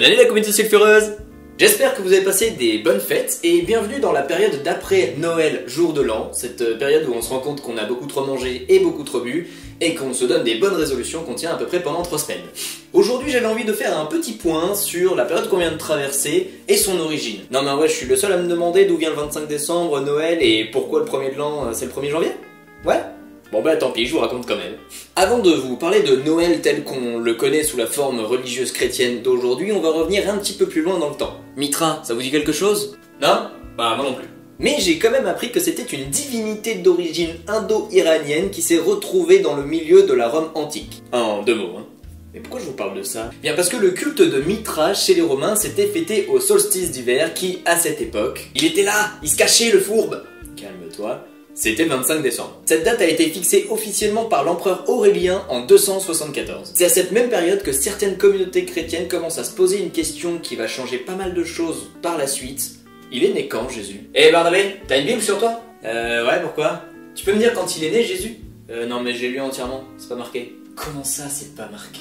Bonne année la communauté sulfureuse! J'espère que vous avez passé des bonnes fêtes et bienvenue dans la période d'après Noël, jour de l'an, cette période où on se rend compte qu'on a beaucoup trop mangé et beaucoup trop bu et qu'on se donne des bonnes résolutions qu'on tient à peu près pendant 3 semaines. Aujourd'hui j'avais envie de faire un petit point sur la période qu'on vient de traverser et son origine. Non mais ouais, je suis le seul à me demander d'où vient le 25 décembre, Noël et pourquoi le premier de l'an c'est le 1er janvier? Ouais? Bon bah tant pis, je vous raconte quand même. Avant de vous parler de Noël tel qu'on le connaît sous la forme religieuse chrétienne d'aujourd'hui, on va revenir un petit peu plus loin dans le temps. Mitra, ça vous dit quelque chose? Non? Bah moi non plus. Mais j'ai quand même appris que c'était une divinité d'origine indo-iranienne qui s'est retrouvée dans le milieu de la Rome antique. En 2 mots, hein. Mais pourquoi je vous parle de ça? Bien parce que le culte de Mitra chez les Romains s'était fêté au solstice d'hiver qui, à cette époque, il était là, il se cachait le fourbe. Calme-toi. C'était le 25 décembre. Cette date a été fixée officiellement par l'empereur Aurélien en 274. C'est à cette même période que certaines communautés chrétiennes commencent à se poser une question qui va changer pas mal de choses par la suite. Il est né quand, Jésus? Eh Barnabé, t'as une Bible sur toi? Ouais, pourquoi? Tu peux me dire quand il est né, Jésus? Non mais j'ai lu entièrement, c'est pas marqué. Comment ça, c'est pas marqué?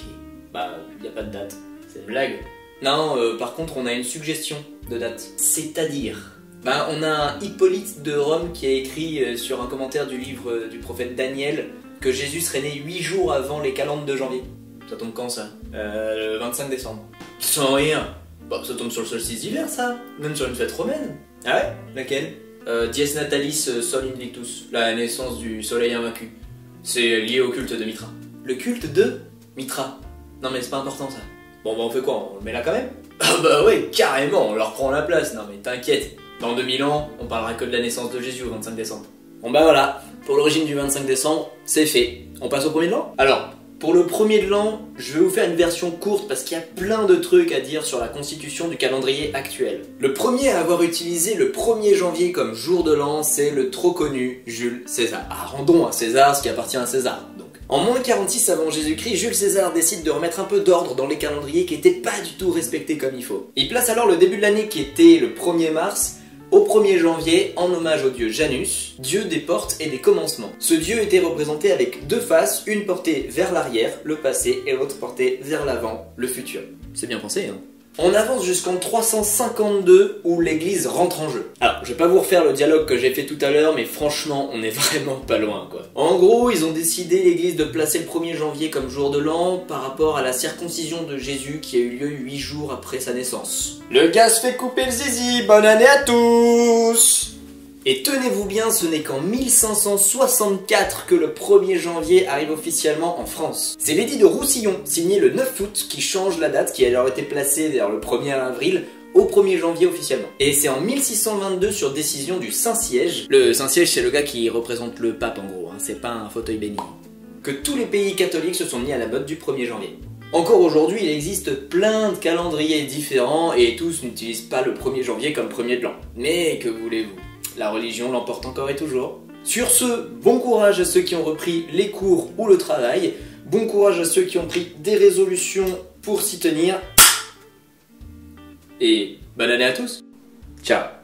Bah, y a pas de date. C'est une blague. Non, par contre, on a une suggestion de date. C'est-à-dire... Bah, on a un Hippolyte de Rome qui a écrit sur un commentaire du livre du prophète Daniel que Jésus serait né 8 jours avant les calendes de janvier. Ça tombe quand ça? Le 25 décembre. Sans rien. Bah, ça tombe sur le solstice d'hiver ça. Même sur une fête romaine. Ah ouais? Laquelle? Dies Natalis Sol Invictus, la naissance du soleil invaincu. C'est lié au culte de Mitra. Le culte de Mitra? Non mais c'est pas important ça. Bon bah on fait quoi? On le met là quand même? Ah bah ouais, carrément, on leur prend la place. Non mais t'inquiète. Dans 2000 ans, on parlera que de la naissance de Jésus au 25 décembre. Bon bah voilà, pour l'origine du 25 décembre, c'est fait. On passe au premier de l'an? Alors, pour le premier de l'an, je vais vous faire une version courte parce qu'il y a plein de trucs à dire sur la constitution du calendrier actuel. Le premier à avoir utilisé le 1er janvier comme jour de l'an, c'est le trop connu Jules César. Ah, rendons à César ce qui appartient à César, donc. En moins 46 avant Jésus-Christ, Jules César décide de remettre un peu d'ordre dans les calendriers qui n'étaient pas du tout respectés comme il faut. Il place alors le début de l'année qui était le 1er mars, au 1er janvier, en hommage au dieu Janus, dieu des portes et des commencements. Ce dieu était représenté avec 2 faces, une portée vers l'arrière, le passé, et l'autre portée vers l'avant, le futur. C'est bien pensé, hein? On avance jusqu'en 352 où l'église rentre en jeu. Alors, je vais pas vous refaire le dialogue que j'ai fait tout à l'heure, mais franchement, on est vraiment pas loin, quoi. En gros, ils ont décidé, l'église, de placer le 1er janvier comme jour de l'an par rapport à la circoncision de Jésus qui a eu lieu 8 jours après sa naissance. Le gars se fait couper le zizi, bonne année à tous! Et tenez-vous bien, ce n'est qu'en 1564 que le 1er janvier arrive officiellement en France. C'est l'édit de Roussillon, signé le 9 août, qui change la date qui a alors été placée vers le 1er avril au 1er janvier officiellement. Et c'est en 1622 sur décision du Saint-Siège. Le Saint-Siège, c'est le gars qui représente le pape en gros, hein, c'est pas un fauteuil béni. Que tous les pays catholiques se sont mis à la mode du 1er janvier. Encore aujourd'hui, il existe plein de calendriers différents et tous n'utilisent pas le 1er janvier comme 1er de l'an. Mais que voulez-vous? La religion l'emporte encore et toujours. Sur ce, bon courage à ceux qui ont repris les cours ou le travail. Bon courage à ceux qui ont pris des résolutions pour s'y tenir. Et bonne année à tous. Ciao.